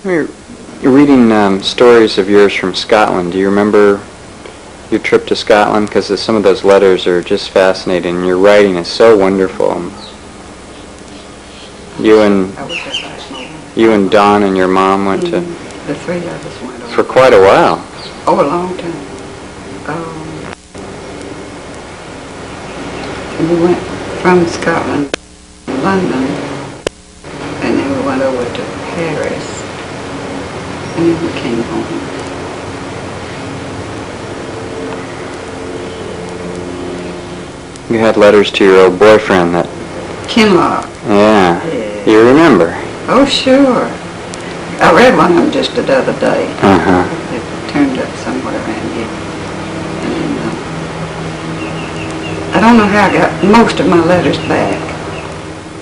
You're reading stories of yours from Scotland. Do you remember your trip to Scotland? Because some of those letters are just fascinating, and your writing is so wonderful. You and Don and your mom went to... The three of us went over. For quite a while. Oh, a long time. And we went from Scotland to London, and then we went over to Paris, and then we came home. You had letters to your old boyfriend that... Kinloch. Yeah. You remember? Oh, sure. I read one of them just the other day. Uh-huh. It turned up somewhere around here. And I don't know how I got most of my letters back.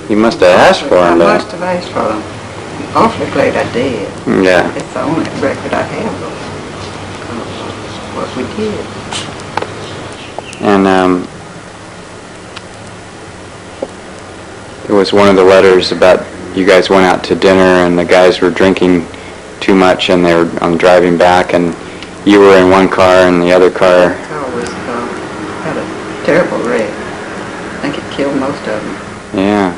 You must have asked for them, though. I must have asked for them. I'm awfully glad I did. Yeah. It's the only record I have of what we did. And it was one of the letters about you guys went out to dinner and the guys were drinking too much and they were driving back, and you were in one car and the other car... The car was, had a terrible wreck. I think it killed most of them. Yeah.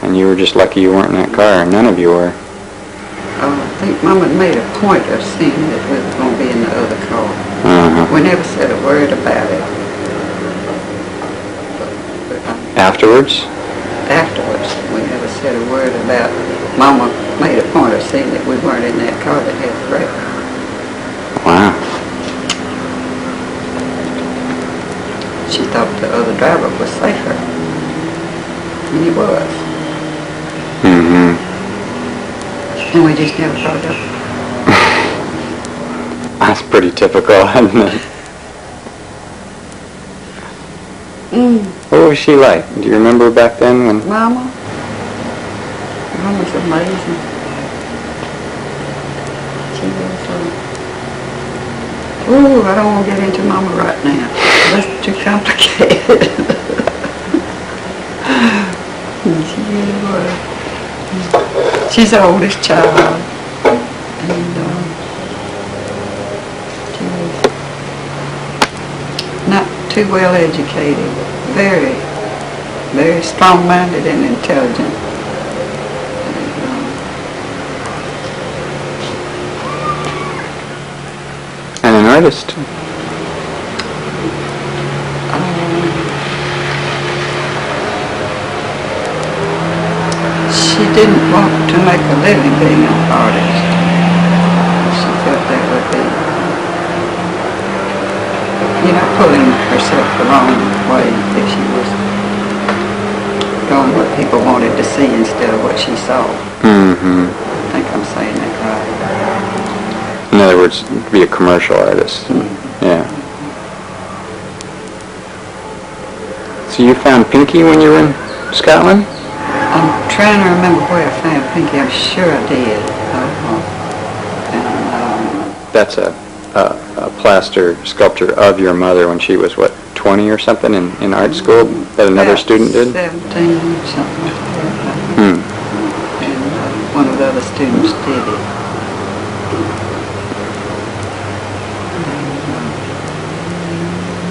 And you were just lucky you weren't in that car. None of you were. I think Mama made a point of seeing that we were going to be in the other car. Uh-huh. We never said a word about it. Afterwards? Afterwards, we never said a word about... Mama made a point of seeing that we weren't in that car that had the wreck. Wow. She thought the other driver was safer. And he was. Mm-hmm. And we just never brought it up. That's pretty typical, isn't it? What was she like? Do you remember back then when... Mama was amazing. She was, ooh, I don't want to get into Mama right now. That's too complicated. She really was. She's the oldest child. And she was not too well educated. Very, very strong-minded and intelligent. And an artist. She didn't want to make a living being an artist. She felt that would be, pulling herself the wrong way if she was doing what people wanted to see instead of what she saw. Mm-hmm. I think I'm saying that right. In other words, be a commercial artist. Mm-hmm. Yeah. So you found Pinky when you were in Scotland? I'm trying to remember where I found Pinky. I'm sure I did. That's a plaster sculpture of your mother when she was, what, 20 or something in art school that another student did? 17, something like that. And one of the other students did it.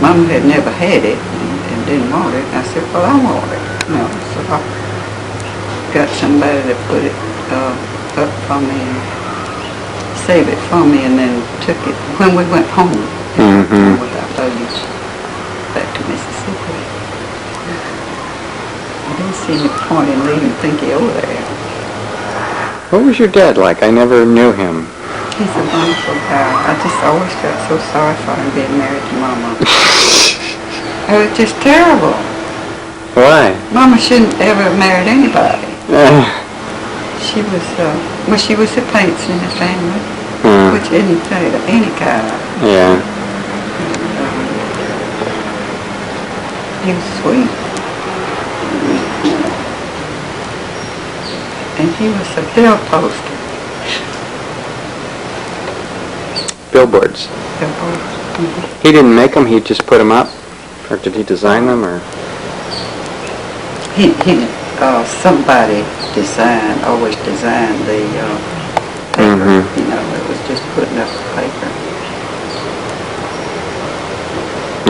Mom had never had it and didn't want it. I said, well, I want it. So I got somebody to put it up for me and save it for me, and then took it when we went home with our luggage back to Mississippi. I didn't see any point in leaving Pinky over there. What was your dad like? I never knew him. He's a wonderful guy. I just always felt so sorry for him being married to Mama. It was just terrible. Why? Mama shouldn't ever have married anybody. She was, she was the paints in the family, which isn't paid of any kind. Yeah. He was sweet. And he was a bill poster. Billboards. Billboards. He didn't make them, he just put them up? Or did he design them, or? Somebody always designed the paper, you know, it was just putting up the paper.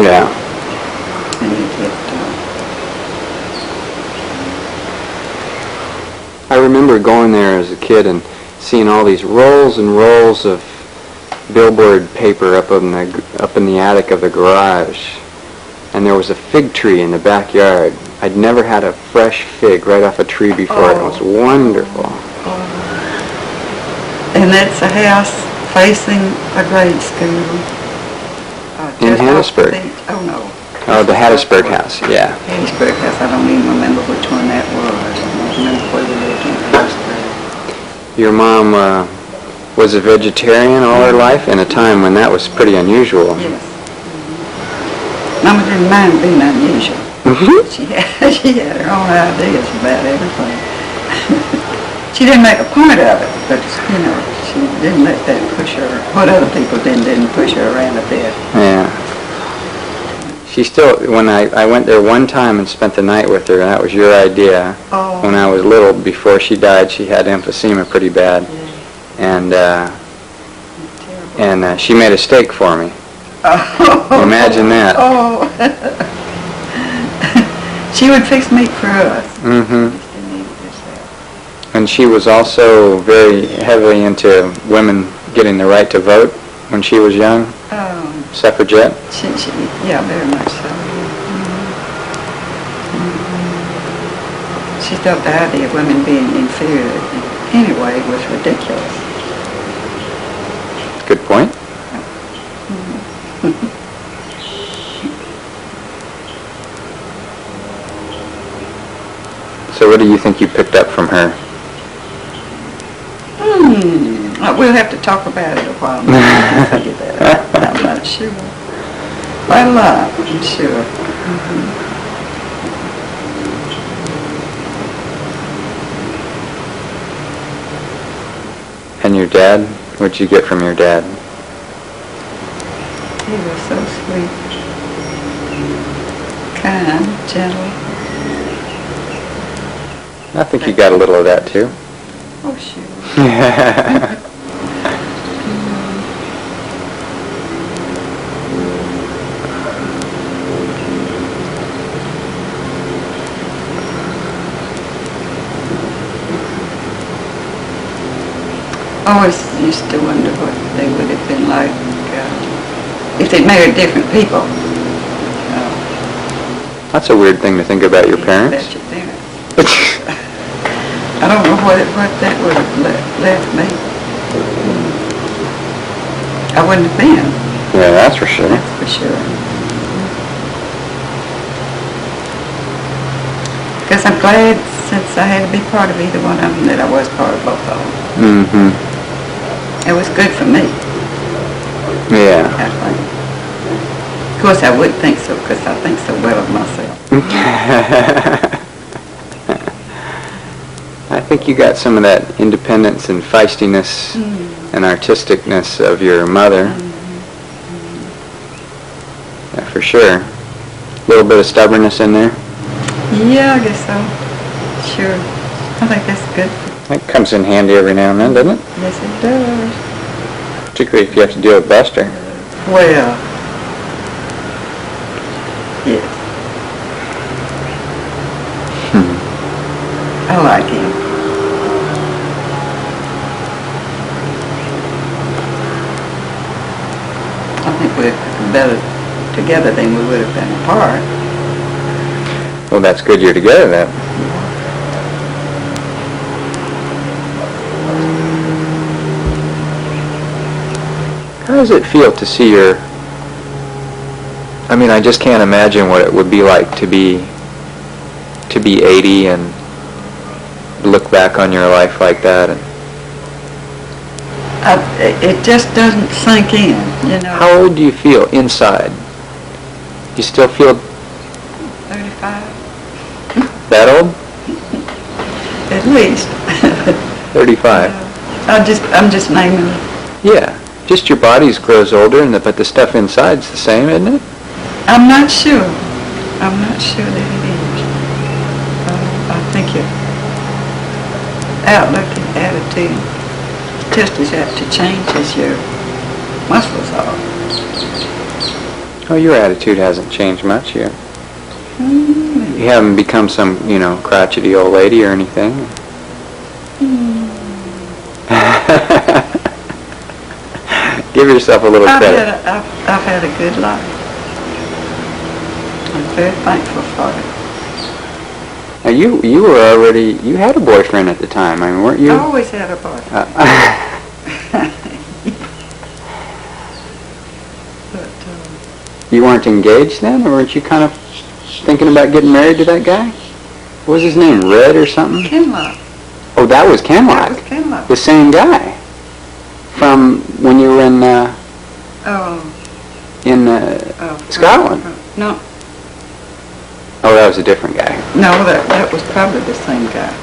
Yeah. And you get, I remember going there as a kid and seeing all these rolls and rolls of billboard paper up in the attic of the garage, and there was a fig tree in the backyard. I'd never had a fresh fig right off a tree before. It was wonderful. and that's a house facing a grade school. In just off the Hattiesburg? beach. Oh, no. Oh, the Hattiesburg house, yeah. Hattiesburg house, I don't even remember which one that was. I don't remember where we lived in Hattiesburg. Your mom was a vegetarian all her life in a time when that was pretty unusual. Yes. Mama didn't mind being unusual. She had her own ideas about everything. She didn't make a point of it, but, you know, she didn't let that push her. What other people didn't push her around a bit. Yeah. She still, when I went there one time and spent the night with her, and that was your idea. Oh. When I was little, before she died, she had emphysema pretty bad. Yeah. And she made a steak for me. Oh. Imagine that. Oh. She would fix meat for us. Mm-hmm. And she was also very heavily into women getting the right to vote when she was young. Suffragette. Yeah, very much so. She thought the idea of women being inferior in any way was ridiculous. Good point. So what do you think you picked up from her? We'll have to talk about it a while more. Figure that out. I'm not sure. Quite a lot, I'm sure. And your dad? What'd you get from your dad? He was so sweet, kind, gentle. I think you got a little of that too. Oh, sure. I always used to wonder what they would have been like if they'd married different people. That's a weird thing to think about your parents. That's your parents. I don't know what that would have left me. I wouldn't have been. Yeah, that's for sure. That's for sure. Because I'm glad, since I had to be part of either one of them, that I was part of both of them. Mm-hmm. It was good for me, Yeah. I think. Of course, I would think so, because I think so well of myself. I think you got some of that independence and feistiness and artisticness of your mother. Yeah, for sure. A little bit of stubbornness in there. Yeah, I guess so. Sure. I think that's good. That comes in handy every now and then, doesn't it? Yes, it does. Particularly if you have to deal with Buster. Well, yes. I like him. I think we're better together than we would have been apart. Well, that's good you're together then. How does it feel to see your... I mean, I just can't imagine what it would be like to be 80 and look back on your life like that. And It just doesn't sink in, you know. how old do you feel inside? You still feel 35? that old? At least. 35. I'm just naming it. Yeah. Just your body grows older, but the stuff inside's the same, isn't it? I'm not sure. I'm not sure that it is. I think your outlook and attitude just as apt to change as your muscles are. Oh, your attitude hasn't changed much yet. You haven't become some, crotchety old lady or anything. Give yourself a little credit. I've had a good life. I'm very thankful for it. Now you had a boyfriend at the time, I mean, weren't you? I always had a boyfriend. You weren't engaged then, or weren't you kind of thinking about getting married to that guy? What was his name, Red or something? Kenlock. Oh, that was Kenlock. That was Kenlock. The same guy from when you were in Scotland. No. Oh, that was a different guy. No, that was probably the same guy.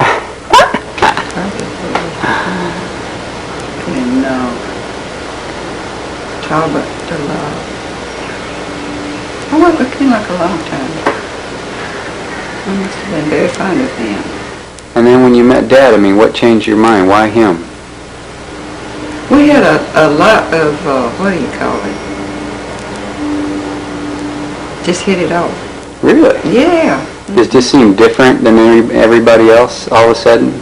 And Talbot I worked with Kenlock a long time. I must have been very fond of him. And then when you met Dad, I mean, what changed your mind? Why him? We had a lot of, what do you call it? Just hit it off. Really? Yeah. Does this seem different than everybody else all of a sudden?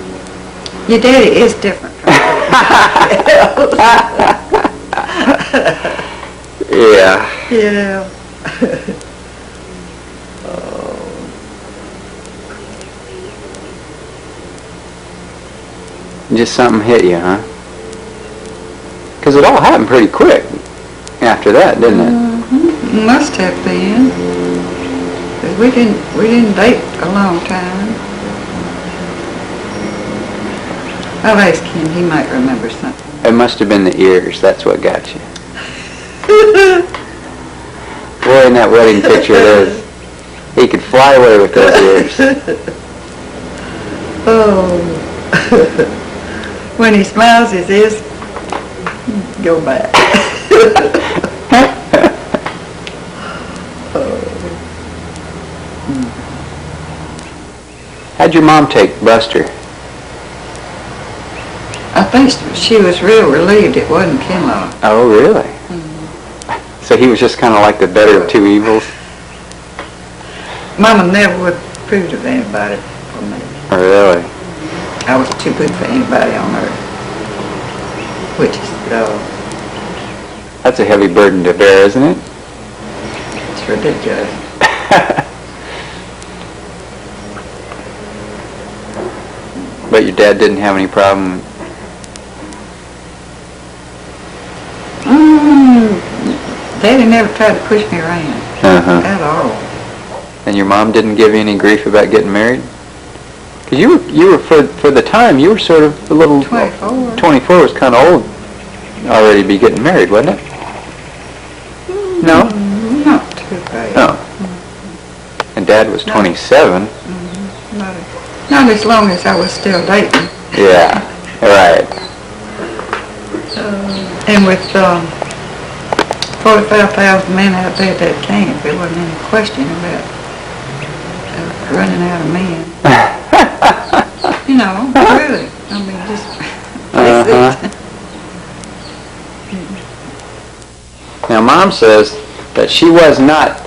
Your daddy is different from everybody else. Yeah. Yeah. Just something hit you, huh? Because it all happened pretty quick after that, didn't it? Mm-hmm. Must have been. 'Cause we didn't date a long time. I'll ask him. He might remember something. It must have been the ears. That's what got you. Boy, in that wedding picture, he could fly away with those ears. Oh. When he smiles, his ears go back. How'd your mom take Buster? I think she was real relieved it wasn't Kenlock. Oh, really? So he was just kind of like the better of two evils? Mama never would approve of anybody for me. Oh, really? I was too good for anybody on earth. Which is, That's a heavy burden to bear, isn't it? it's ridiculous. But your dad didn't have any problem? Daddy never tried to push me around. At all. And your mom didn't give you any grief about getting married? Because you were for the time, you were sort of a little... 24. 24 was kind of old already to be getting married, wasn't it? No? Not too bad. No. And Dad was 27. Not as long as I was still dating. Yeah, right. And with 45,000 men out there that camp, there wasn't any question about running out of men. Really. I mean, just face it. Now, Mom says that she was not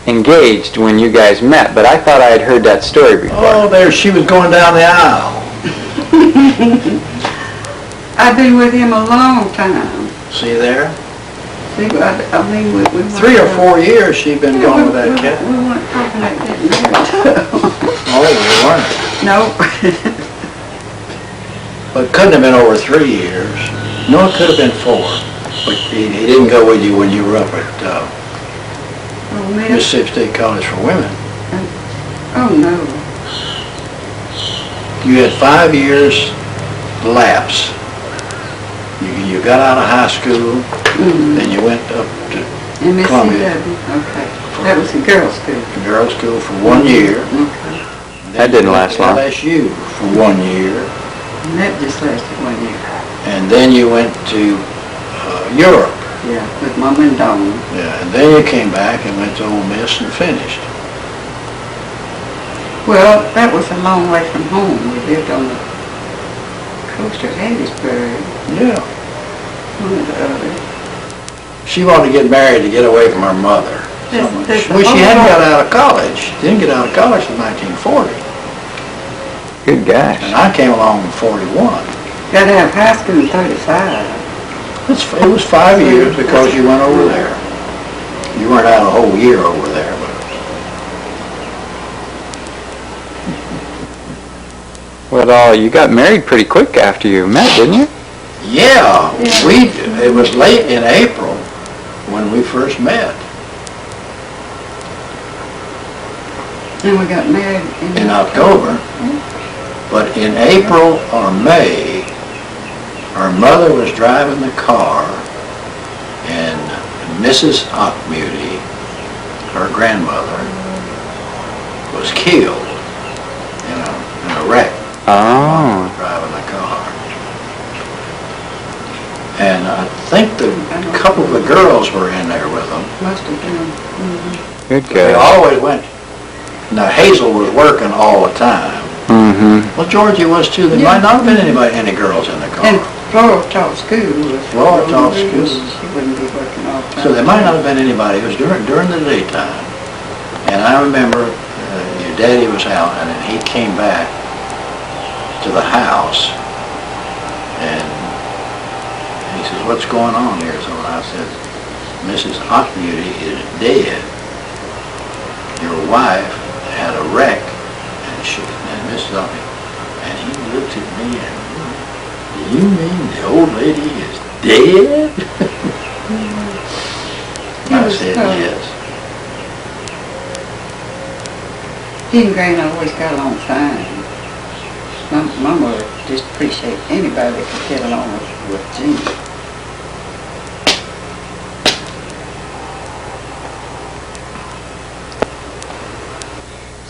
engaged when you guys met, but I thought I had heard that story before. Oh, there she was going down the aisle. I've been with him a long time. See there? See, I mean, we 3 or 4 years she'd been going with that kid. We weren't talking about getting married. Oh, we weren't. No. But it couldn't have been over 3 years. No, it could have been 4. But he didn't go with you when you were up at Mississippi State College for Women. Oh, no. You had 5 years lapse. You got out of high school, then you went up to Columbia. Okay. That was a girls' school. Girls' school for 1 year. Okay. That didn't last long. LSU for 1 year. And that just lasted 1 year. And then you went to Europe. Yeah, with Mom and Dom. Yeah, and then you came back and went to Ole Miss and finished. Well, that was a long way from home. We lived on the close to Hattiesburg, Yeah. one of the others. She wanted to get married to get away from her mother. Well, she hadn't got out of college. She didn't get out of college in 1940. Good gosh. And I came along in 41. Got to have high school in 35. It was 5 years because you went over there. You weren't out a whole year over there, but Well, you got married pretty quick after you met, didn't you? yeah, it was late in April when we first met. And we got married In October. But in April or May, her mother was driving the car and Mrs. Hockmuty, her grandmother, was killed in a wreck. Oh. Driving the car. And I think a couple of the girls were in there with them. Must have been. Good They gosh. always went. Now Hazel was working all the time. Mm-hmm. Well, Georgie was too. There might not have been any girls in the car. And Flora taught school. Flora taught school. She wouldn't be working all the time. So there might not have been anybody. It was during the daytime. And I remember your daddy was out, and then he came back to the house, and he says, "What's going on here?" So I said, "Mrs. Hockmuty is dead. Your wife had a wreck, and Mrs. Hockmuty." And he looked at me and, "Do you mean the old lady is dead?" I said, "Yes." He and Granny always got along fine. My mother just appreciated anybody that could get along with Jean.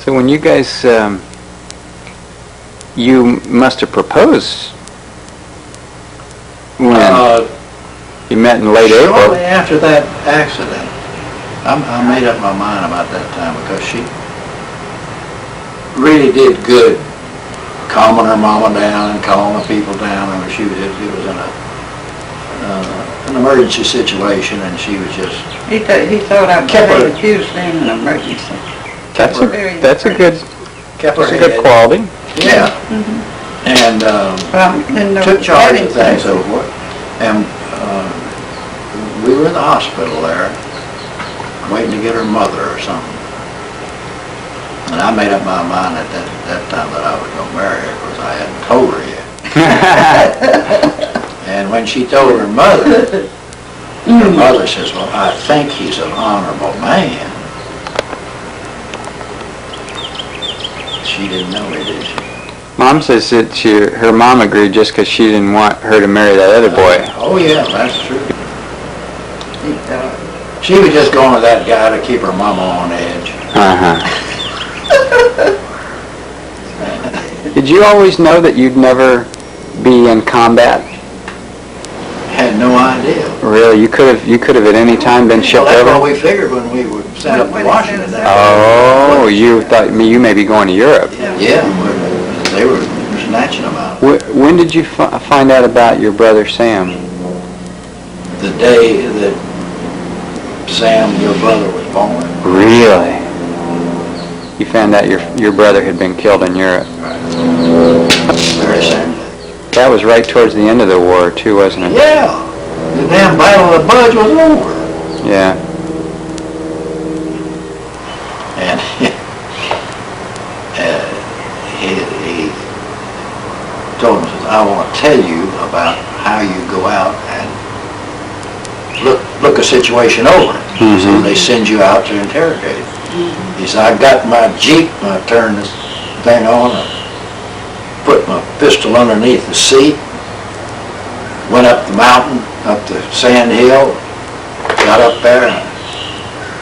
So when you guys, you must have proposed when you met in late Shortly April. after that accident, I made up my mind about that time because she really did good calming her mama down and calming the people down. And it was in an emergency situation, and she was just He thought I Kept her- behaved beautifully in an emergency. That's a good kept her that's a good head. quality. Yeah. And Didn't know took charge of anything. things, so forth. And we were in the hospital there, waiting to get her mother or something. And I made up my mind at that time that I was going to marry her because I hadn't told her yet. And when she told her mother says, "Well, I think he's an honorable man." She didn't know it, did she? Mom says that her mom agreed just because she didn't want her to marry that other boy. Oh, yeah, that's true. He thought. She was just going with that guy to keep her mama on edge. Uh-huh. Did you always know that you'd never be in combat? Had no idea. Really? You could have at any time been Well, shipped that's what over? we figured when we were sent up When to they Washington. sent us Oh, you thought you may be going to Europe. Yeah, they were snatching them out. When did you find out about your brother Sam? The day that Sam, your brother, was born. Really? You found out your brother had been killed in Europe. Very sad. That was right towards the end of the war, too, wasn't it? Yeah, the damn Battle of the Budge was over. Yeah. And he told him, says, "I want to tell you about how you go out and look a situation over. So they send you out to interrogate it." He said, "I got my Jeep and I turned this thing on, I put my pistol underneath the seat, went up the mountain, up the sand hill, got up there and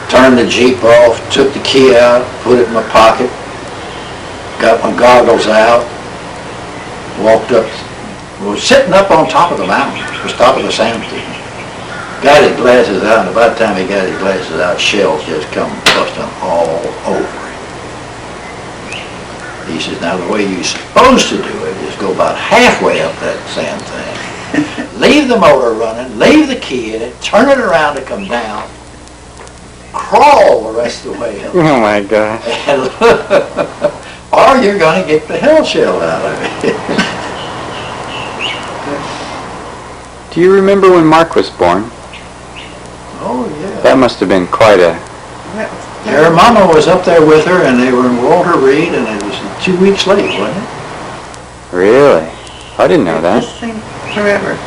turned the Jeep off, took the key out, put it in my pocket, got my goggles out, walked up, was sitting up on top of the mountain, was top of the sand thing. Got his glasses out, and by the time he got his glasses out, shells just come busting all over him. He says, now the way you're supposed to do it is go about halfway up that sand thing. Leave the motor running, leave the key in it, turn it around to come down, crawl the rest of the way up. Oh my gosh. And or you're going to get the hell shell out of it. Do you remember when Mark was born? Oh, yeah. That must have been quite a... Her mama was up there with her, and they were in Walter Reed, and it was 2 weeks late, wasn't it? Really? I didn't know It that. just seemed forever.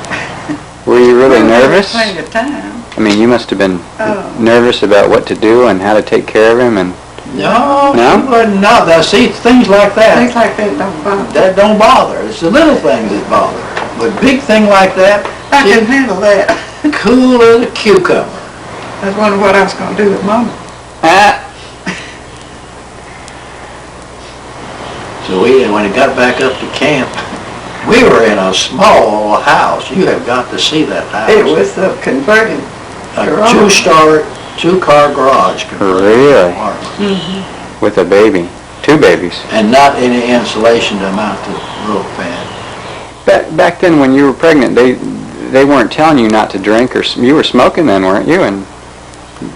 Were you really Well, there was nervous? plenty of time. I mean, you must have been Oh. nervous about what to do and how to take care of him, and No, No? she wasn't. No, now, see, things like that, Things like that don't bother. that don't bother. It's the little things that bother. But big thing like that, I can handle that. cool as a cucumber. I was wondering what I was going to do with Mama. So when it got back up to camp, we were in a small house. You have got to see that house. It was a converted A garage. two-car garage. Really? Apartment. with a baby, 2 babies. And not any insulation to mount the roof fan. Back then, when you were pregnant, they weren't telling you not to drink, or you were smoking then, weren't you? And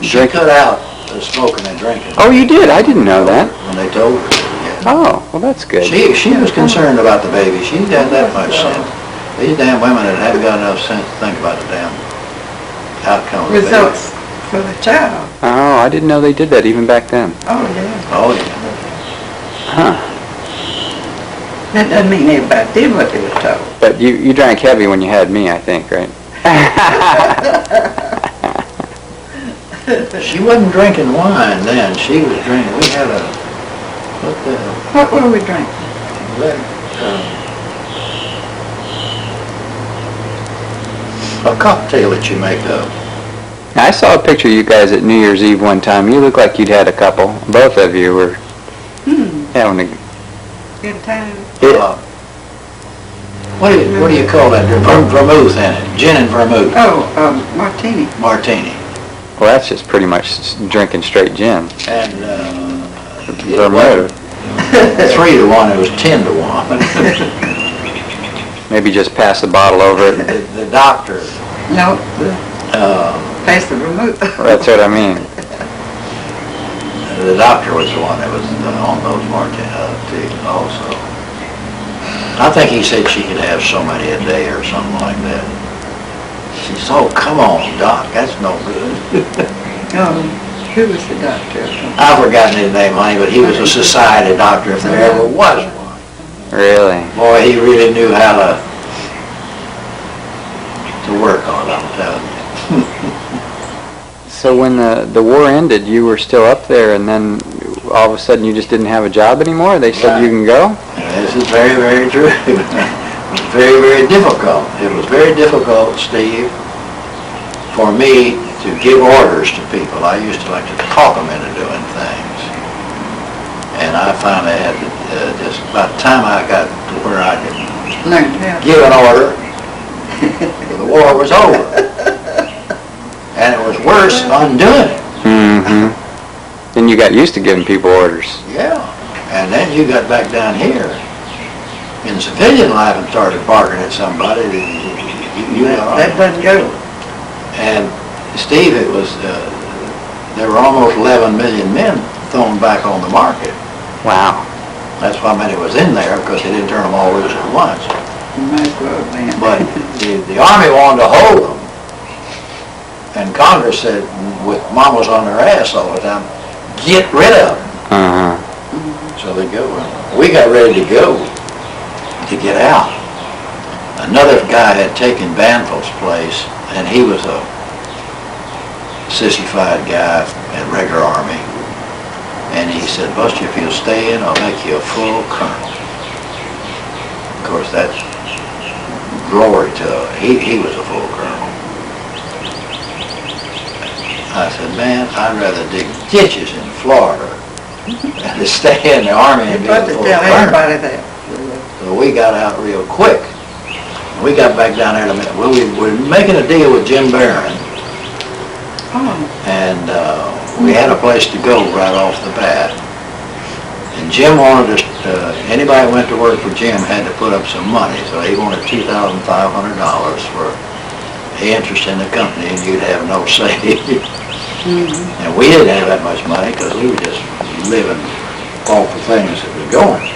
She cut out the smoking and drinking. Oh, you did? I didn't know that. When they told her. Yeah. Oh, well, that's good. She was concerned about the baby. She didn't have that much sense. These damn women that haven't got enough sense to think about the damn outcome of the baby. Results for the child. Oh, I didn't know they did that even back then. Oh, yeah. Oh, yeah. Huh. That doesn't mean everybody did what they were told. But you drank heavy when you had me, I think, right? She wasn't drinking wine then. She was drinking. We had a, what the hell? What were we drinking? A cocktail that you make up. I saw a picture of you guys at New Year's Eve one time. You looked like you'd had a couple. Both of you were having a... Good time. What do you call that? Vermouth in it. Gin and vermouth. Oh, martini. Martini. Well, that's just pretty much drinking straight gin. And Vermouth. 3-1. It was 10-1. Maybe just pass the bottle over it. The doctor. No, pass the remote. That's what I mean. The doctor was the one that was on those martinis also. I think he said she could have so many a day or something like that. She said, "Oh, come on, Doc, that's no good." Who was the doctor? I've forgotten his name, honey, but he was a society doctor if there ever was one. Really? Boy, he really knew how to work on it, I'm telling you. So when the war ended, you were still up there, and then all of a sudden you just didn't have a job anymore? They said you can go? This is very, very true. It was very, very difficult. It was very difficult, Steve, for me to give orders to people. I used to like to talk them into doing things. And I finally had to, just about the time I got to where I could Learned how. give an order, the war was over. And it was worse undoing it. Mm-hmm. Then you got used to giving people orders. Yeah. And then you got back down here in civilian life and started barking at somebody. That doesn't go. And Steve, it was, there were almost 11 million men thrown back on the market. Wow. That's why many was in there, because they didn't turn them all loose at once. Might as well, man. But the Army wanted to hold them. And Congress said, with mamas on their ass all the time, get rid of them. Uh-huh. So they go. We got ready to go, to get out. Another guy had taken Banville's place, and he was a sissified guy in regular Army. And he said, "Buster, if you'll stay in, I'll make you a full colonel." Of course, that's glory to he was a full colonel. I said, "Man, I'd rather dig ditches in Florida than to stay in the Army and be a But to full tell colonel." everybody that. So we got out real quick. We got back down there well, we were making a deal with Jim Barron, Oh, and we had a place to go right off the bat. And Jim wanted us, anybody that went to work for Jim had to put up some money, so he wanted $2,500 for the interest in the company, and you'd have no say. And we didn't have that much money because we were just living off the things that were going.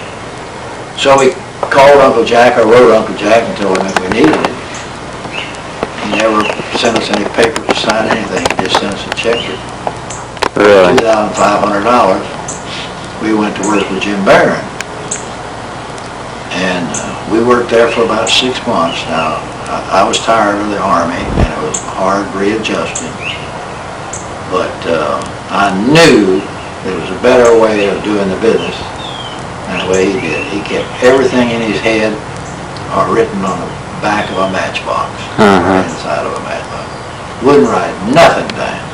So we called Uncle Jack, or wrote Uncle Jack and told him if we needed it. He never sent us any paper to sign anything, he just sent us a check for Really? $2,500. We went to work with Jim Barron. And we worked there for about 6 months. Now, I was tired of the Army, and it was hard readjusting. But I knew there was a better way of doing the business than the way he did. He kept everything in his head or written on the back of a matchbox, or inside of a matchbox. Wouldn't write nothing down.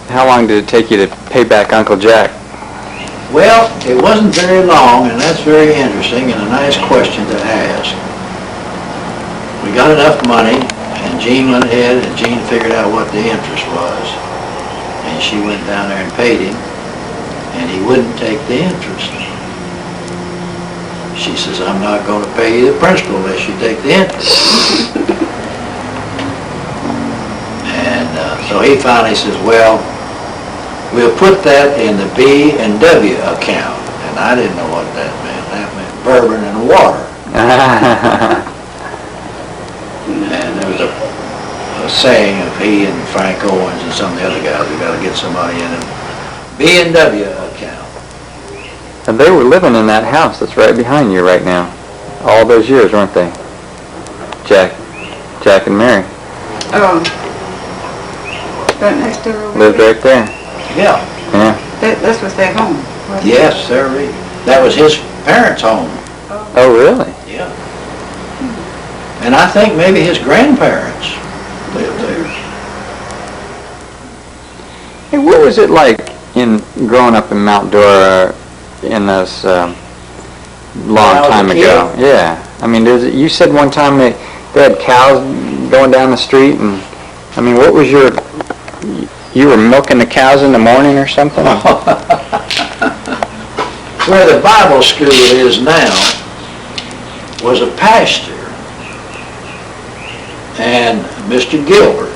How long did it take you to pay back Uncle Jack? Well, it wasn't very long, and that's very interesting and a nice question to ask. We got enough money, and Jean went ahead, and Jean figured out what the interest was. And she went down there and paid him, and he wouldn't take the interest. She says, I'm not going to pay you the principal unless you take the interest. And so he finally says, well, we'll put that in the B and W account. And I didn't know what that meant. That meant bourbon and water. And there was a saying of he and Frank Owens and some of the other guys, we got to get some money in the B and W account. And they were living in that house that's right behind you right now. All those years, weren't they? Jack and Mary. Oh. Right next door over Lived there. right there. Yeah. Yeah. This was their home. wasn't it? Yes, sir. That was his parents' home. Oh, really? Yeah. And I think maybe his grandparents lived there. Hey, what was it like in growing up in Mount Dora in this long When I was a time ago? kid? Yeah. I mean, you said one time they had cows going down the street, and I mean, what was you were milking the cows in the morning or something? Where the Bible school is now was a pasture, and Mr. Gilbert,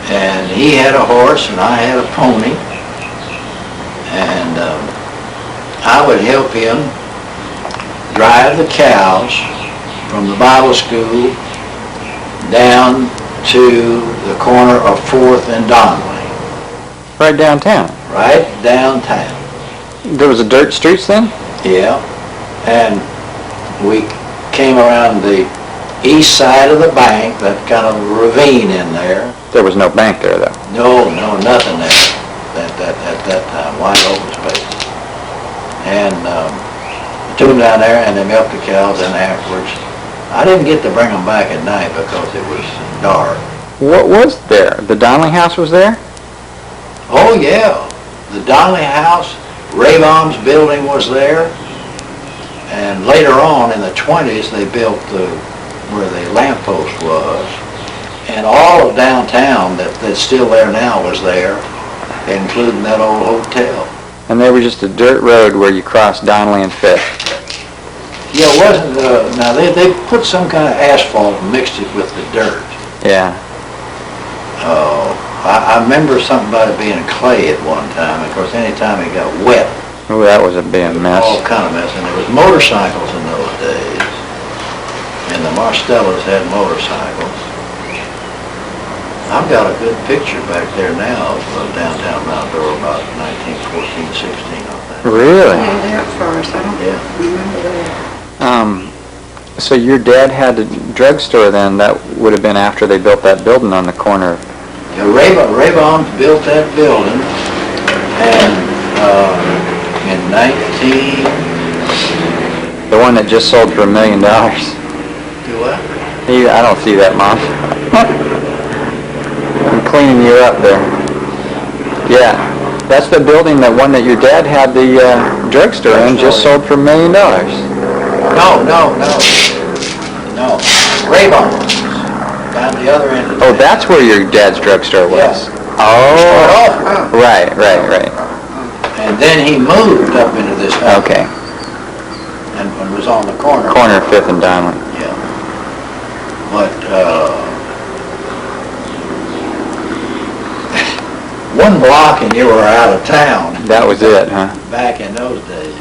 and he had a horse and I had a pony, and I would help him drive the cows from the Bible school down to the corner of 4th and Donnelly. Right downtown. Right downtown. There was a dirt streets then? Yeah. And we came around the east side of the bank, that kind of ravine in there. There was no bank there, though. No, nothing there at that time, wide open space. And took them down there and they milked the cows, and afterwards, I didn't get to bring them back at night because it was dark. What was there? The Donnelly house was there? Oh yeah, the Donnelly house, Ray Baum's building was there, and later on in the 20s they built where the lamppost was, and all of downtown that's still there now was there, including that old hotel. And they were just a dirt road where you crossed Donnelly and Fifth. Yeah, it wasn't, now they put some kind of asphalt and mixed it with the dirt. Yeah. Oh, I remember something about it being clay at one time. Of course, any time it got wet, Oh, that was a big mess. all kind of mess. And there was motorcycles in those days, and the Marstellas had motorcycles. I've got a good picture back there now of downtown Mount Dora about 1914, 16, I think. Really? Yeah, out for us. I don't remember that. So your dad had a drugstore then. That would have been after they built that building on the corner. Yeah, Ray Baum built that building, and in 19... The one that just sold for $1 million. Do what? I don't see that, Mom. I'm cleaning you up there. Yeah, that's the building, that one that your dad had the drugstore in, just sold for $1 million. No. Ray Baum, down the other end of Oh, town. that's where your dad's drugstore was? Yes. Oh, right. And then he moved up into this house. Okay. And was on the corner. Corner of 5th and Diamond. Yeah. But, one block and you were out of town. That was it, huh? Back in those days.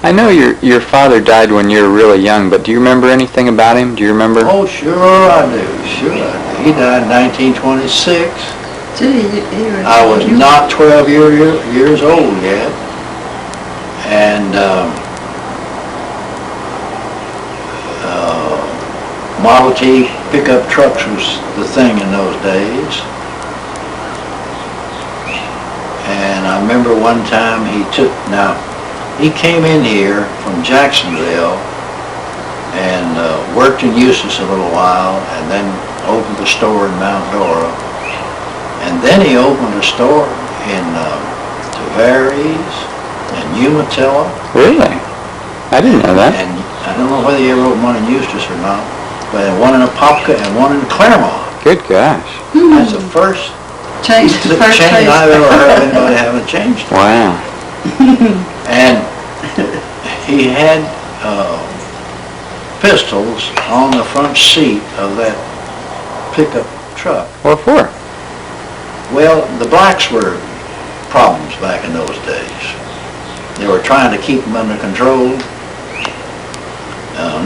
I know your father died when you were really young, but do you remember anything about him? Do you remember? Oh, sure I do. Sure I do. He died in 1926. Gee, he was... I was not 12 years old yet. And Model T pickup trucks was the thing in those days. And I remember one time he came in here from Jacksonville and worked in Eustis a little while, and then opened a store in Mount Dora. And then he opened a store in Tavares and Umatilla. Really? I didn't know that. And I don't know whether he ever opened one in Eustis or not, but one in Apopka and one in Claremont. Good gosh. That's the first Changed the first change place. I've ever heard of anybody having changed. Wow. And he had pistols on the front seat of that pickup truck. What for? Well, the blacks were problems back in those days. They were trying to keep them under control,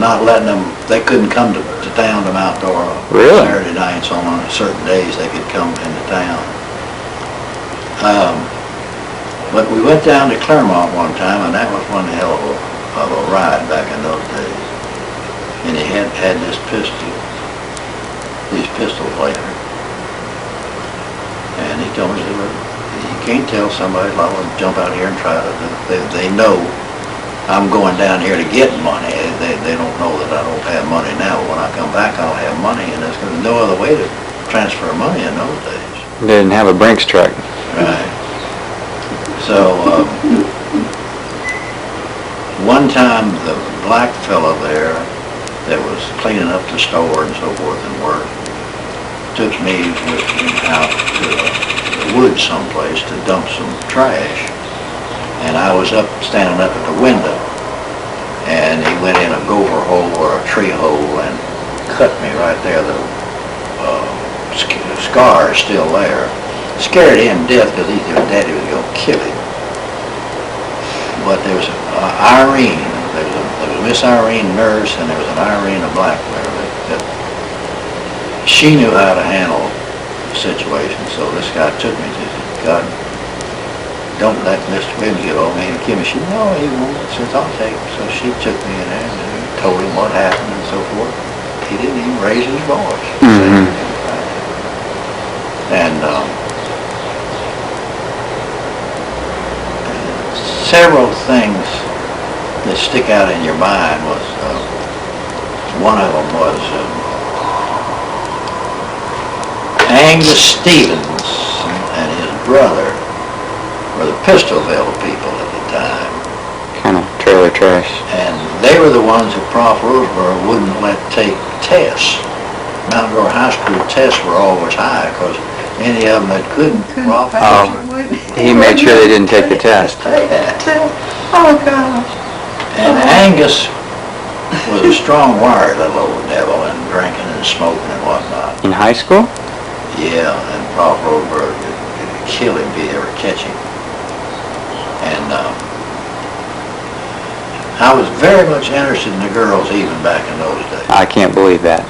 not letting them, they couldn't come to town to Mount Dora. Really? Saturday nights on certain days they could come into town. But we went down to Claremont one time, and that was one hell of a ride back in those days. And he had these pistols later. And he told me, you can't tell somebody, I want to jump out here and try to, they know I'm going down here to get money. They don't know that I don't have money now. When I come back, I'll have money, and there's no other way to transfer money in those days. They didn't have a Brinks truck. Right. So, one time the black fellow there that was cleaning up the store and so forth and work took me with him out to the woods someplace to dump some trash. And I was standing up at the window, and he went in a gopher hole or a tree hole and cut me right there. The scar is still there. Scared him to death because he thought Daddy was going to kill him. But there was Irene, there was Miss Irene nurse, and there was an Irene, a black there, that she knew how to handle the situation. So this guy took me to God. Don't let Mr. Williams get old man and kill me. She said, no, he won't. Since I'll take him. So she took me in there and told him what happened and so forth. He didn't even raise his voice. Mm-hmm. And several things that stick out in your mind was, one of them was Angus Stevens and his brother were the Pistolville people at the time. Kind of trailer trash. And they were the ones who Prof. Roseborough wouldn't let take tests. Mount Dora High School tests were always high because any of them that couldn't, Prof. He made sure they didn't take the test. Oh, gosh. And Angus was a strong wired little old devil and drinking and smoking and whatnot. In high school? Yeah, and Prof. Roseborough could kill him if he ever catch him. And I was very much interested in the girls even back in those days. I can't believe that.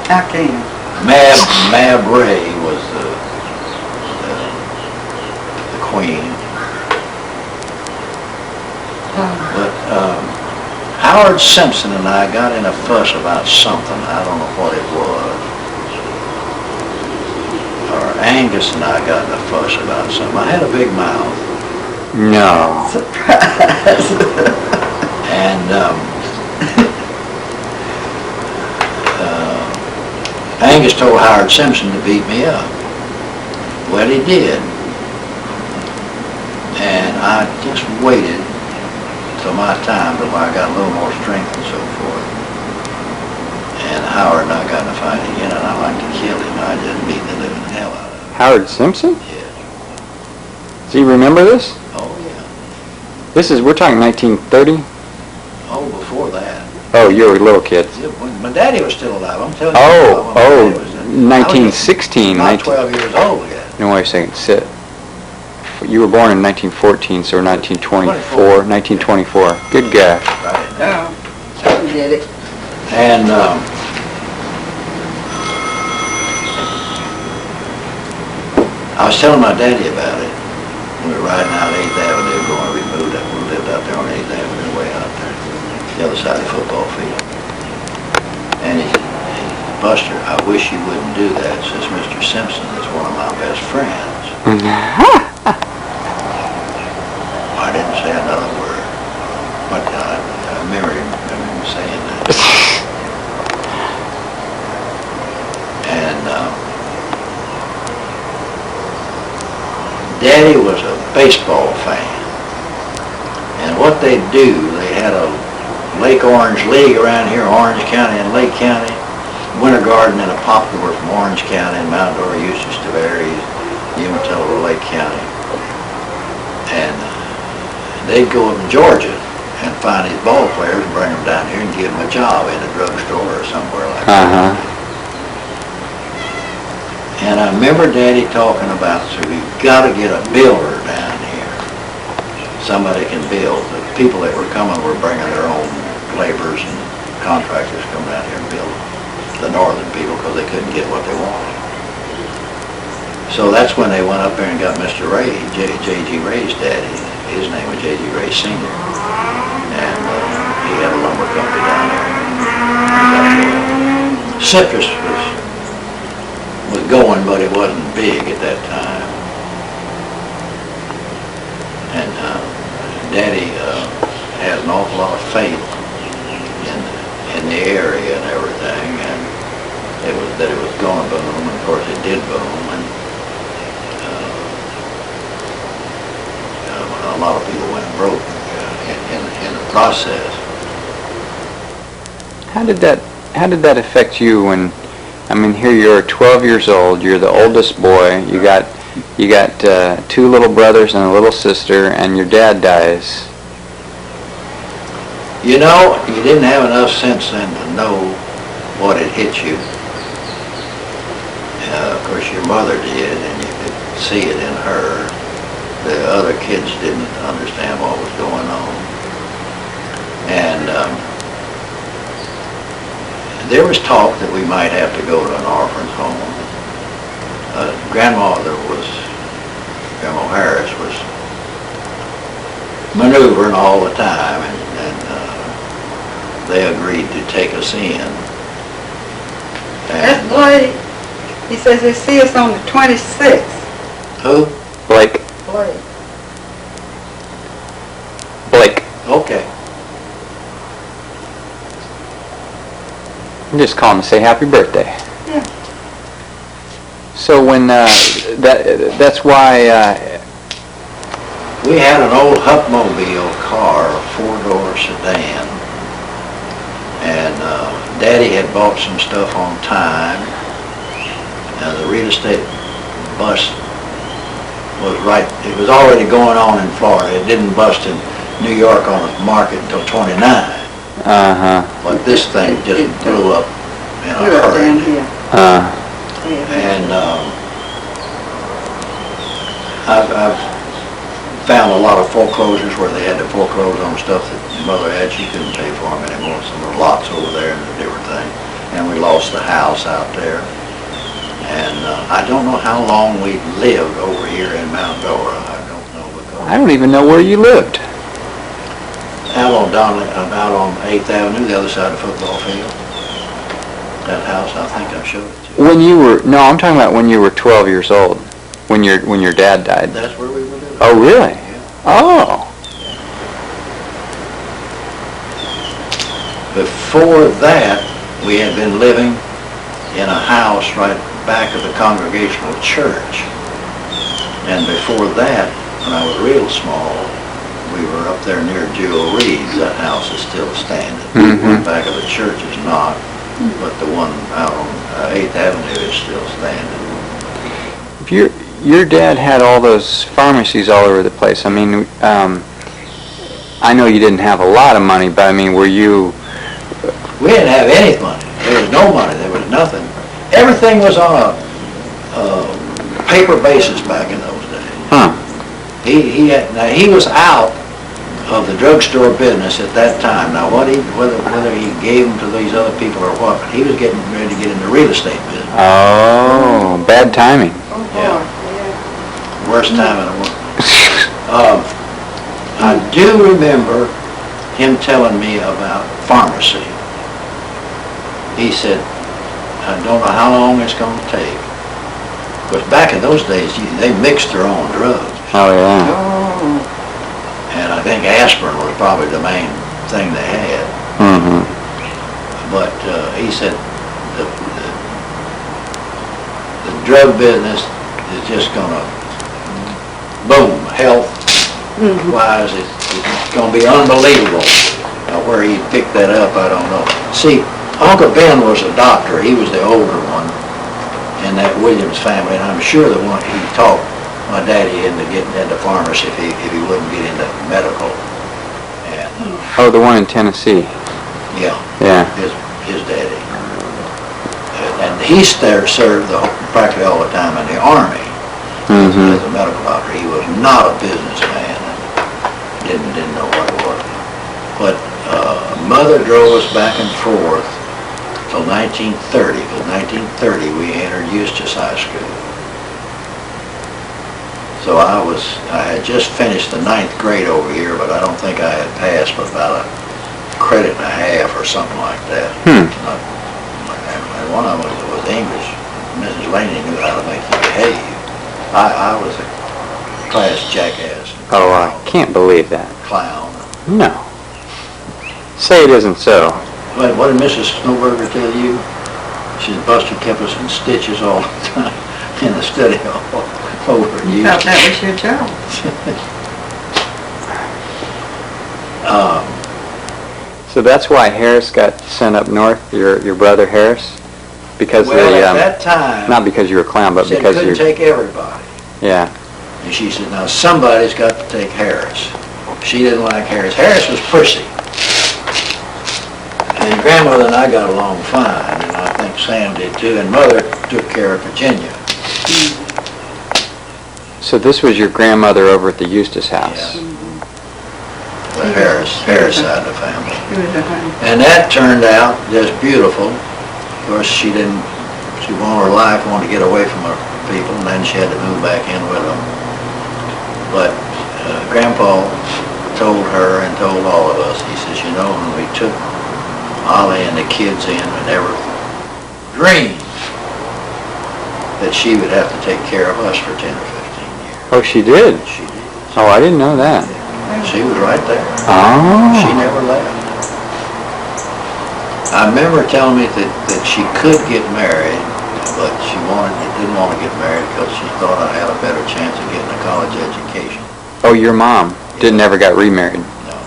I can. Mab Ray was the queen. But Howard Simpson and I got in a fuss about something. I don't know what it was. Or Angus and I got in a fuss about something. I had a big mouth. No. Surprise. And Angus told Howard Simpson to beat me up. Well, he did. And I just waited till my time till I got a little more strength and so forth. And Howard and I got in a fight again, and I like to kill him. I just beat the living hell out of him. Howard Simpson? Yes. Do you remember this? Oh, yeah. We're talking 1930? Oh, before that. Oh, you were a little kid. Yeah, when my daddy was still alive, I'm telling you. Oh, when my daddy was 1916. Not 12 years old yet. No, wait a second, sit. You were born in 1914, so 1924. 1924. Good guess. Right. Oh, I did it. And I was telling my daddy about it. We were riding out 8th Avenue going, we moved up, we lived out there on 8th Avenue, way out there, the other side of the football field. And he Buster, I wish you wouldn't do that, says Mr. Simpson is one of my best friends. I didn't say another word, but I remember him saying that. And Daddy was a baseball fan. And what they'd do, they had a Lake Orange League around here, Orange County and Lake County. Winter Garden and a Popular from Orange County and Mount Dora, Eustis, Tavares, Umatilla, Lake County. And they'd go up in Georgia and find these ball players and bring them down here and give them a job in a drugstore or somewhere like that. And I remember Daddy talking about, so we've got to get a builder down here. Somebody can build. The people that were coming were bringing their own laborers and contractors come down here and build the northern people because they couldn't get what they wanted. So that's when they went up there and got Mr. Ray, J.G. Ray's daddy. His name was J.G. Ray Sr. And he had a lumber company down there. Citrus was going, but it wasn't big at that time. And Daddy had an awful lot of faith in the area and everything, and it was going to boom, and of course it did boom, and a lot of people went broke in the process. How did that affect you when, I mean, here you're 12 years old, you're the oldest boy, you got two little brothers and a little sister, and your dad dies. You know, you didn't have enough sense then to know what had hit you. Of course, your mother did, and you could see it in her. The other kids didn't understand what was going on. And there was talk that we might have to go to an orphan's home. Grandma Harris was maneuvering all the time, and they agreed to take us in. That's Blake. He says they see us on the 26th. Who? Blake. Blake. Okay. I'm just calling to say happy birthday. Yeah. So when that's why We had an old Hupmobile car, a four-door sedan, and Daddy had bought some stuff on time. The real estate bust was right, it was already going on in Florida. It didn't bust in New York on the market until 29. But this thing just blew up in a hurry. Down here. And I've found a lot of foreclosures where they had to foreclose on stuff that Mother had. She couldn't pay for them anymore. Some of the lots over there and different things. And we lost the house out there. And I don't know how long we lived over here in Mount Dora. I don't know because I don't even know where you lived. out on 8th Avenue, the other side of the football field. That house, I think I showed it to you. I'm talking about when you were 12 years old, when your dad died. That's where we were living. Oh, really? Yeah. Oh. Before that, we had been living in a house right back of the Congregational Church. And before that, when I was real small, we were up there near Jewel Reed's. That house is still standing. The one back of the church is not, but the one out on 8th Avenue is still standing. your dad had all those pharmacies all over the place. I mean, I know you didn't have a lot of money, but I mean, were you... We didn't have any money. There was no money. There was nothing. Everything was on a paper basis back in those days. Huh. Now he was out of the drugstore business at that time. Now whether he gave them to these other people or what, but he was getting ready to get into real estate business. Oh, bad timing. Yeah. Worst time in the world. I do remember him telling me about pharmacy. He said, I don't know how long it's going to take. Because back in those days, they mixed their own drugs. Oh, yeah. Oh, And I think aspirin was probably the main thing they had. Mm-hmm. But he said the drug business is just going to boom, health-wise, it's going to be unbelievable. Now, where he picked that up, I don't know. See, Uncle Ben was a doctor. He was the older one in that Williams family, and I'm sure the one he talked my daddy into getting into pharmacy if he wouldn't get into medical. And Oh, the one in Tennessee. yeah, Yeah. his daddy. And he served practically all the time in the Army Mm-hmm. as a medical doctor. He was not a businessman and didn't know what it was. But Mother drove us back and forth till 1930. Because 1930 we entered Eustis High School. So I had just finished the 9th grade over here, but I don't think I had passed but about a credit and a half or something like that. And one of them was English. Mrs. Laney knew how to make you behave. I was a class jackass. Oh, I can't believe that. Clown. No. Say it isn't so. What did Mrs. Snowberger tell you? She said Buster kept us in stitches all the time in the study hall over at you thought that was your job. So that's why Harris got sent up north, your brother Harris? Because Well, they, at that time, not because you were a clown, but said because couldn't you... take everybody. Yeah. And she said, now somebody's got to take Harris. She didn't like Harris. Harris was pushy. And grandmother and I got along fine, and I think Sam did too, and mother took care of Virginia. So this was your grandmother over at the Eustis house? Yeah. The Harris side of the family. He was a honey. And that turned out just beautiful. Of course, she wanted her life, wanted to get away from her people, and then she had to move back in with them. But Grandpa told her and told all of us, he says, you know, when we took Ollie and the kids in, we never dreamed that she would have to take care of us for 10 or 15 years. Oh, she did? She did. Oh, I didn't know that. She was right there. Oh. She never left. I remember telling me that she could get married, but she didn't want to get married because she thought I had a better chance of getting a college education. Oh, your mom didn't ever got remarried? No.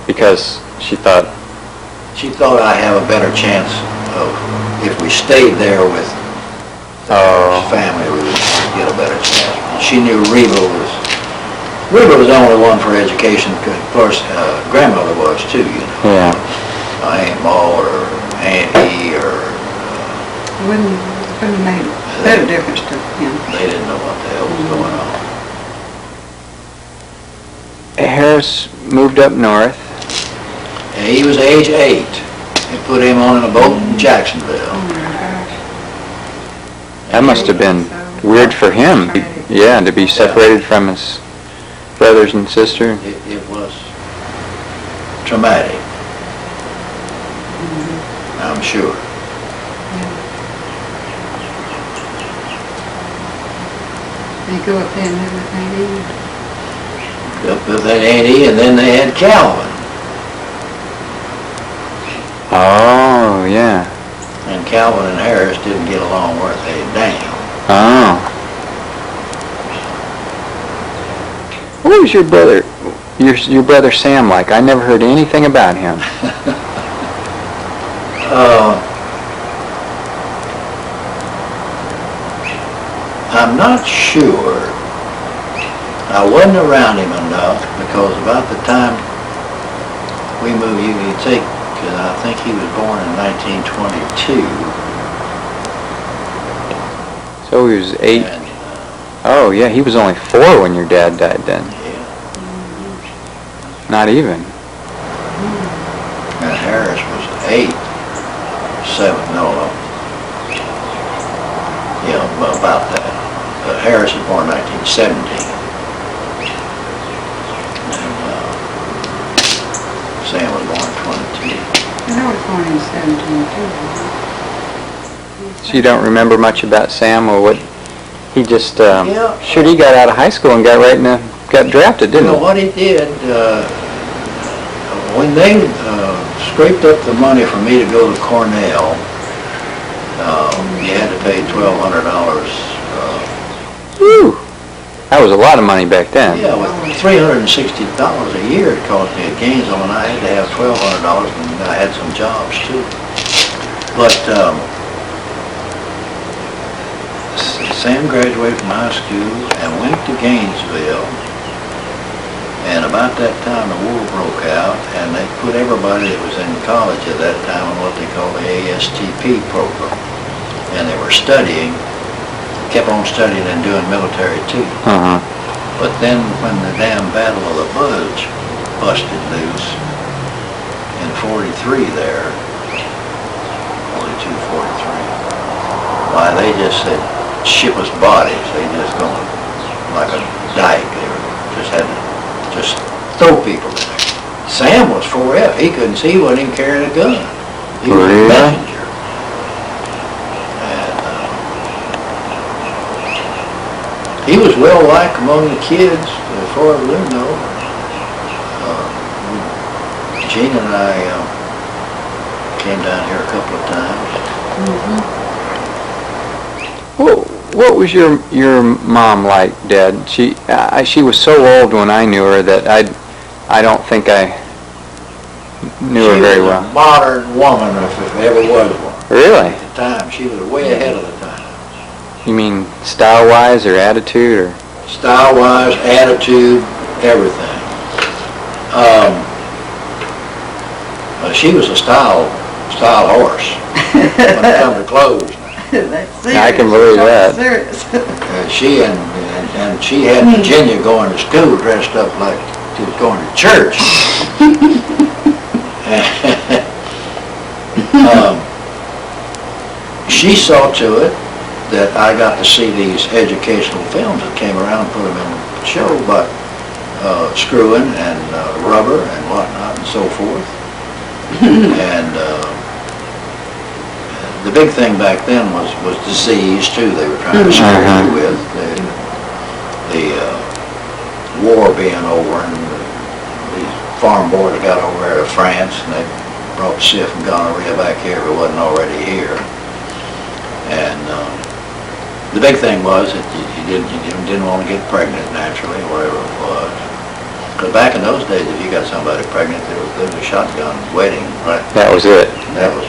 Because she thought... She thought I have a better chance of, if we stayed there with the family, we would get a better chance. And she knew Reba was the only one for education. Of course, grandmother was too, you know. Yeah. Aunt Maud or Aunt E or... Wouldn't have made a better difference to him. They didn't know what the hell was going on. Harris moved up north. And he was age 8. They put him on a boat in Jacksonville. Oh my gosh. That must have been weird for him. Yeah, to be separated from his brothers and sister. It was traumatic. I'm sure. They go up there and live with Aunt Eve. Up with that Aunt E, and then they had Calvin. Oh, yeah. And Calvin and Harris didn't get along worth a damn. Oh. What was your brother Sam like? I never heard anything about him. I'm not sure. I wasn't around him enough because about the time we moved, you take, because I think he was born in 1922. So he was 8. And, Oh, yeah, he was only 4 when your dad died then. yeah. Not even. And Harris was 8, 7, no. Yeah, about that. Harris was born in 1917. And Sam was born in 22. And I was born in 17 too. So you don't remember much about Sam or what? He just, Yeah. sure, he got out of high school and got right in got drafted, You didn't know he? what he did, when they scraped up the money for me to go to Cornell, you had to pay $1,200. Whew. That was a lot of money back then. Yeah, with $360 a year it cost me at Gainesville, and I had to have $1,200, and I had some jobs too. But Sam graduated from high school and went to Gainesville, and about that time the war broke out, and they put everybody that was in college at that time on what they call the ASTP program, and they were studying, kept on studying and doing military too. Uh-huh. But then when the damn Battle of the Bulge busted loose in 43 there, 42, 43, why they just said ship us bodies. They just going like a dike. They just had to just throw people in there. Sam was 4F. He couldn't see, he wasn't even carrying a gun. He was a messenger. He was well liked among the kids, as far as I know. Gene and I came down here a couple of times. What was your mom like, Dad? She was so old when I knew her that I don't think I knew her very well. She was a modern woman, if there ever was one. Really? At the time, she was way ahead of the time. You mean style-wise or attitude or? Style-wise, attitude, everything. She was a style horse when it come to clothes. That's serious. I can believe that. Serious. She and she had Virginia going to school dressed up like she was going to church. She saw to it that I got to see these educational films that came around and put them in the show about screwing and rubber and whatnot and so forth. And the big thing back then was disease too. They were trying to scare you with the war being over, and these farm boys got over there to France, and they brought syphilis and gonorrhea back here if it wasn't already here. And the big thing was that you didn't want to get pregnant naturally, or whatever it was. Because back in those days, if you got somebody pregnant, there was a shotgun waiting, right? That was it. That was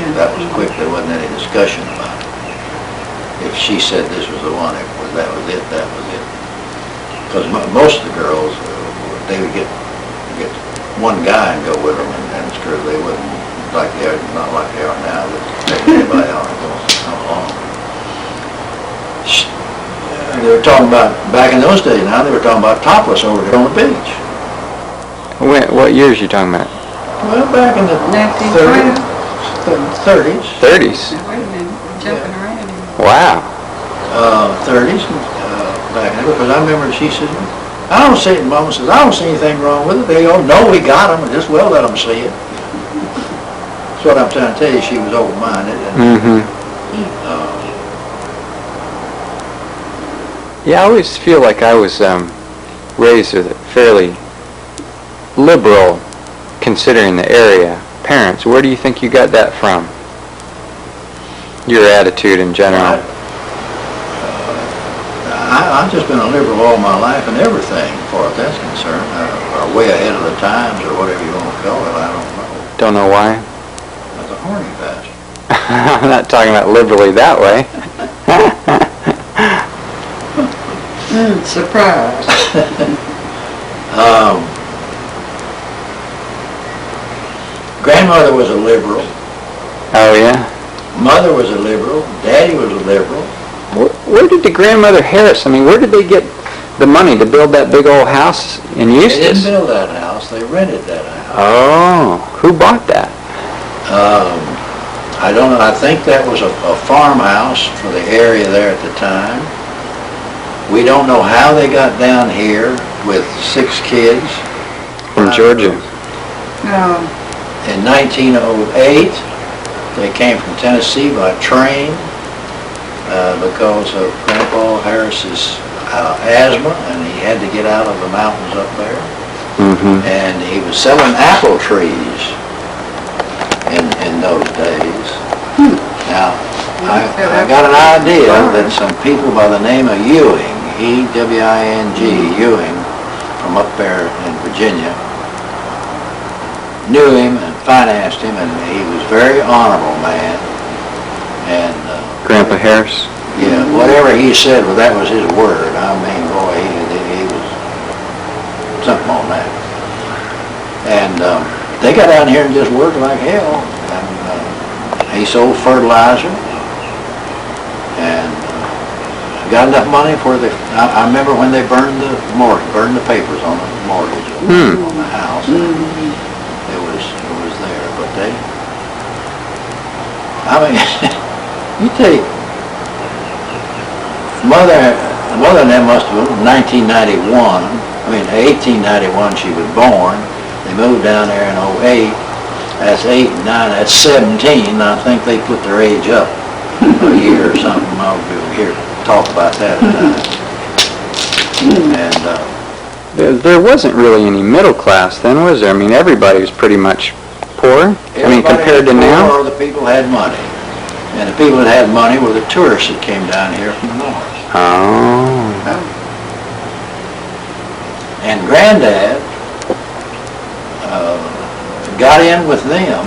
quick. There wasn't any discussion about it. If she said this was the one, that was it. Because most of the girls, they would get one guy and go with them and screw. They wouldn't not like they are now. But take everybody on and go along. They were talking about back in those days. Now they were talking about topless over there on the beach. What years you talking about? Well, back in the 1920s. 30s. 30s. Now, wait a minute, we're jumping around here. Wow. 30s, back in there, because I remember she said, Mama says, I don't see anything wrong with it. They all know we got them, and just well let them see it. That's what I'm trying to tell you, she was open-minded. And, Yeah, I always feel like I was raised with a fairly liberal, considering the area, parents. Where do you think you got that from? Your attitude in general. I've just been a liberal all my life and everything, as far as that's concerned, or way ahead of the times, or whatever you want to call it, I don't know. Don't know why. That's a horny bastard. I'm not talking about liberally that way. Surprise. Grandmother was a liberal. Oh, yeah? Mother was a liberal. Daddy was a liberal. Where did the grandmother Harris, I mean, where did they get the money to build that big old house in They Eustis? didn't build that house. They rented that house. Oh, who bought that? I don't know. I think that was a farmhouse for the area there at the time. We don't know how they got down here with 6 kids. From Georgia. No. In 1908, they came from Tennessee by train because of Grandpa Harris's asthma, and he had to get out of the mountains up there. Mm-hmm. And he was selling apple trees in those days. Now, I got an idea that some people by the name of Ewing, E-W-I-N-G, Ewing, from up there in Virginia, knew him and financed him, and he was a very honorable man. And Grandpa Harris? yeah, whatever he said, well, that was his word. I mean, boy, he was something on that. And they got down here and just worked like hell. And he sold fertilizer and got enough money for the. I remember when they burned the papers on the mortgage on the house. It was there, but they. I mean, you take mother and them must have been 1991. I mean, 1891 she was born. They moved down there in 08. That's 8 and 9. That's 17. I think they put their age up a year or something. I'll be here to talk about that at times. And There wasn't really any middle class then, was there? I mean, everybody was pretty much poor. I mean, compared to now. Or the people had money. And the people that had money were the tourists that came down here from the north. Oh. And Granddad got in with them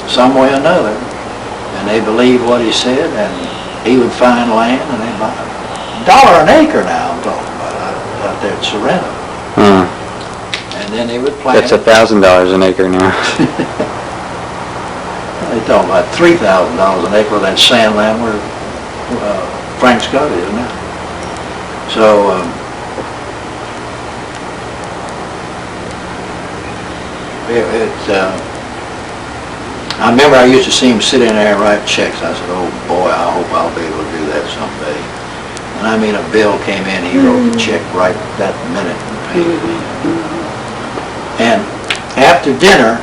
some way or another, and they believed what he said, and he would find land and they'd buy it. $1 an acre now I'm talking about out there at Sorrento. And then they would plant That's $1,000 an acre now. They talking about $3,000 an acre of that sand land where Frank Scott is now. So I remember I used to see him sit in there and write checks. I said, oh boy, I hope I'll be able to do that someday. And I mean, a bill came in, he wrote the check right that minute and paid me. And after dinner,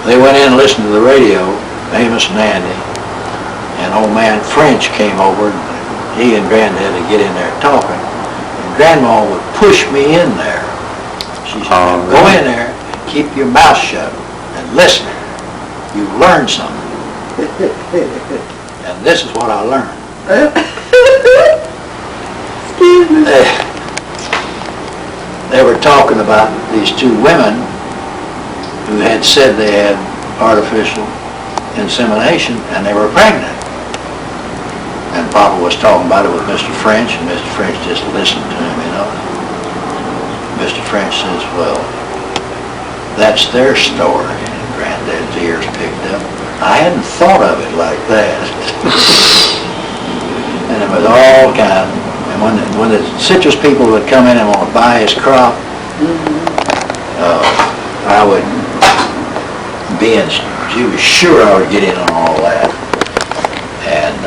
they went in and listened to the radio, Amos and Andy, and old man French came over, and he and Granddad would get in there talking. And Grandma would push me in there. She said, go in there, keep your mouth shut, and listen. You learn something. And this is what I learned. Excuse me. They were talking about these 2 women who had said they had artificial insemination and they were pregnant. And Papa was talking about it with Mr. French, and Mr. French just listened to him, you know. Mr. French says, well, that's their story. And Granddad's ears picked up. I hadn't thought of it like that. And it was all kind of, and when the citrus people would come in and want to buy his crop, I would be in, she was sure I would get in on all that. And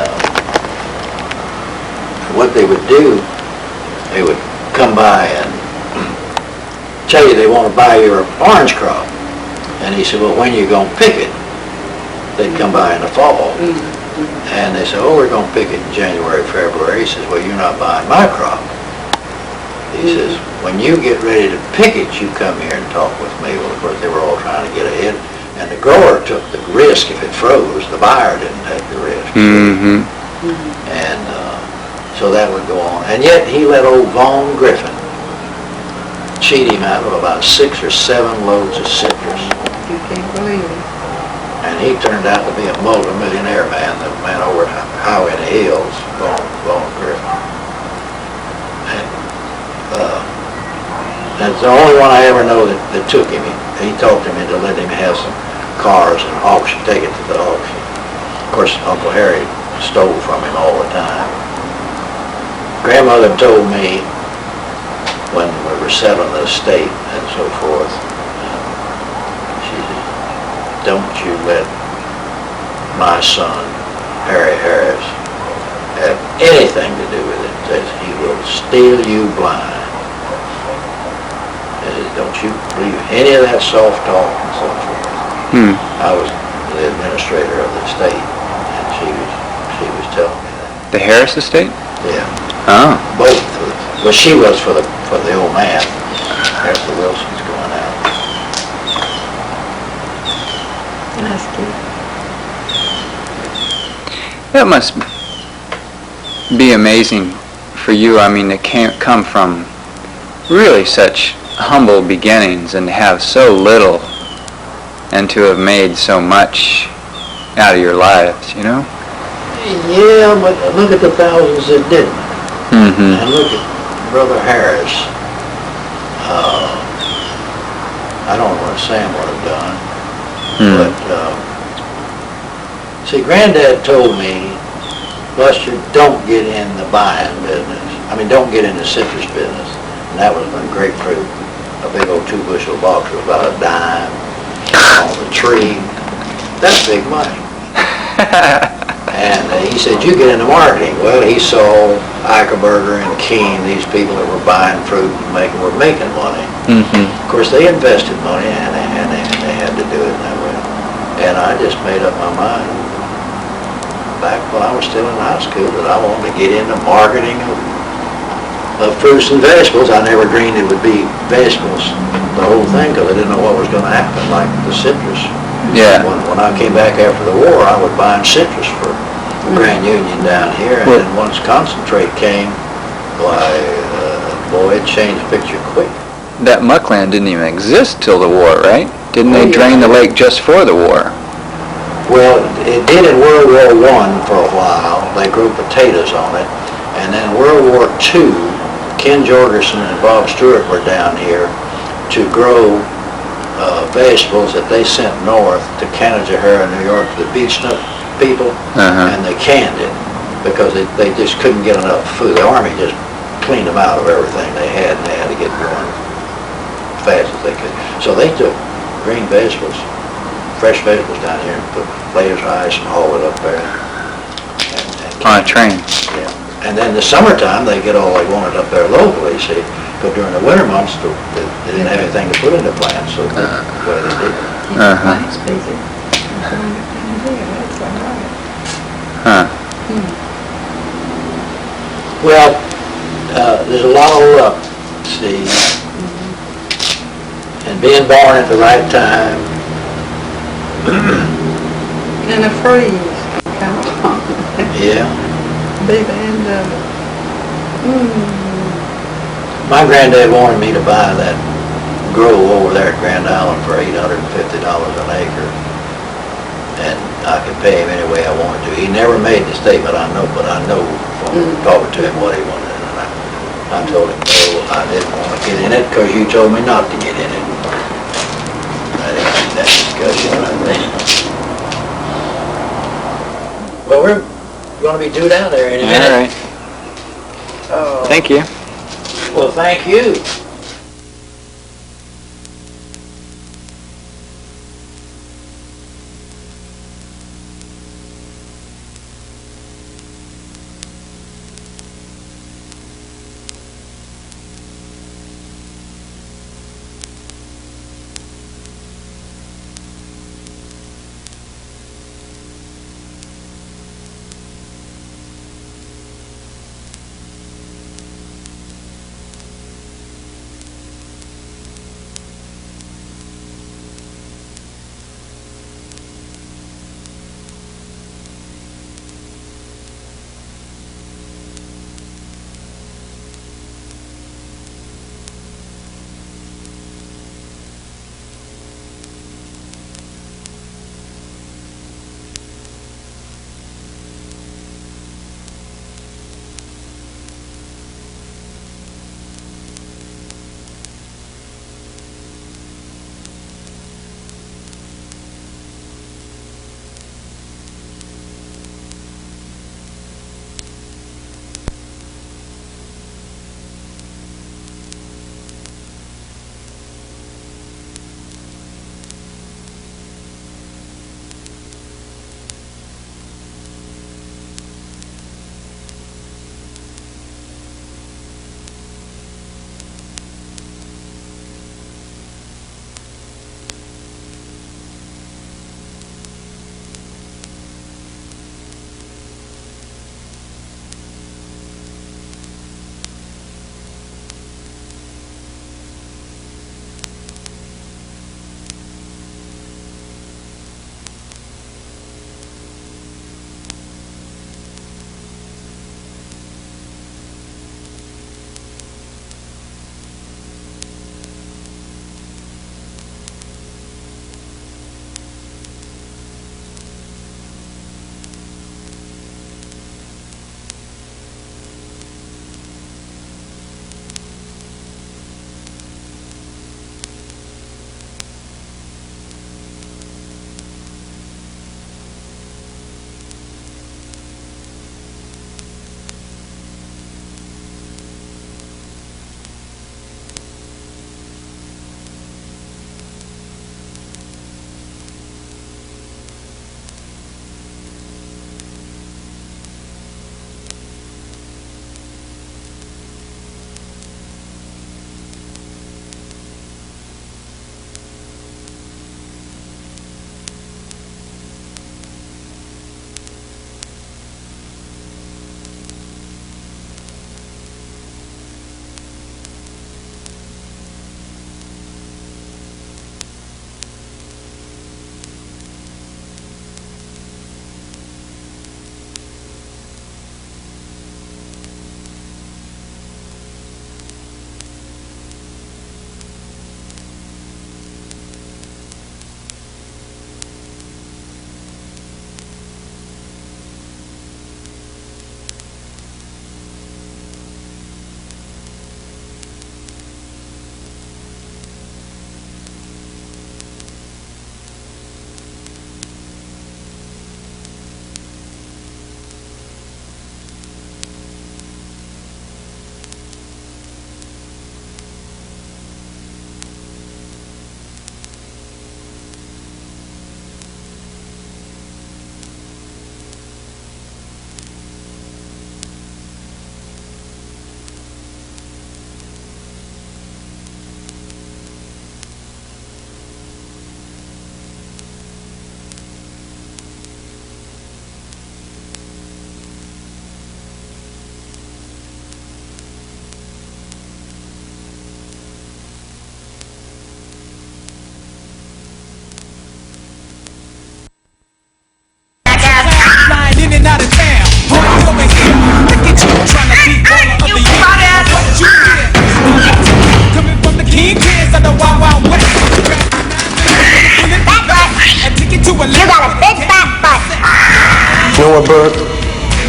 what they would do, they would come by and tell you they want to buy your orange crop. And he said, well, when are you going to pick it? They'd come by in the fall. And they said, oh, we're going to pick it in January, February. He says, well, you're not buying my crop. He says, when you get ready to pick it, you come here and talk with me. Well, of course, they were all trying to get ahead. And the grower took the risk if it froze. The buyer didn't take the risk. Mm-hmm. And so that would go on. And yet he let old Vaughn Griffin cheat him out of about 6 or 7 loads of citrus. You can't believe it. And he turned out to be a multi-millionaire man, the man over at Highway in the Hills, Vaughn Griffin. That's the only one I ever know that took him. He talked him into letting him have some cars and auction, take it to the auction. Of course, Uncle Harry stole from him all the time. Grandmother told me when we were selling the estate and so forth, she said, don't you let my son, Harry Harris, have anything to do with it. Says he will steal you blind. Don't you believe any of that soft talk and so forth. I was the administrator of the estate, and she was telling me that. The Harris estate? Yeah. Oh. Both. Well, she was for the old man after Wilson's going out. That's good. That must be amazing for you. I mean, it can't come from really such humble beginnings and have so little and to have made so much out of your lives, you know? Yeah, but look at the thousands that didn't. Mm-hmm. And look at Brother Harris. I don't know what Sam would have done, but see, Granddad told me, Buster, don't get in the buying business. I mean, don't get in the citrus business. And that was when grapefruit, a big old 2-bushel box was about a dime on the tree. That's big money. And he said, you get into marketing. Well, he saw Eichelberger and Keene, these people that were buying fruit and were making money. Mm-hmm. Of course, they invested money and they had to do it that way. And I just made up my mind back when I was still in high school that I wanted to get into marketing of fruits and vegetables. I never dreamed it would be vegetables, the whole thing, because I didn't know what was going to happen, like the citrus. Yeah. When I came back after the war, I was buying citrus for Grand Union down here, and then once concentrate came, why, boy, it changed the picture quick. That muckland didn't even exist till the war, right? Didn't they Oh, yeah. drain the lake just for the war? Well, it did in World War I for a while. They grew potatoes on it. And then World War II, Ken Jorgensen and Bob Stewart were down here to grow vegetables that they sent north to Canada, New York, to the beach nut people, and they canned it because they just couldn't get enough food. The Army just cleaned them out of everything they had, and they had to get going as fast as they could. So they took green vegetables, fresh vegetables down here, and put layers of ice and haul it up there. And On a train. Yeah. And then the summertime, they get all they wanted up there locally, see. But during the winter months, they didn't have anything to put in the plants, so they did. Plants busy. That's all right. Huh. Well, there's a lot of luck, see. And being born at the right time. And a freeze come along. Yeah. Be the end of it. My granddad wanted me to buy that grove over there at Grand Island for $850 an acre. And I could pay him any way I wanted to. He never made the statement, I know, but I know from talking to him what he wanted. And I told him, no, I didn't want to get in it because you told me not to get in it. I didn't see that discussion right there. Well, we're going to be due down there in a minute. All right. Oh. Thank you. Well, thank you.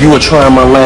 You were trying my last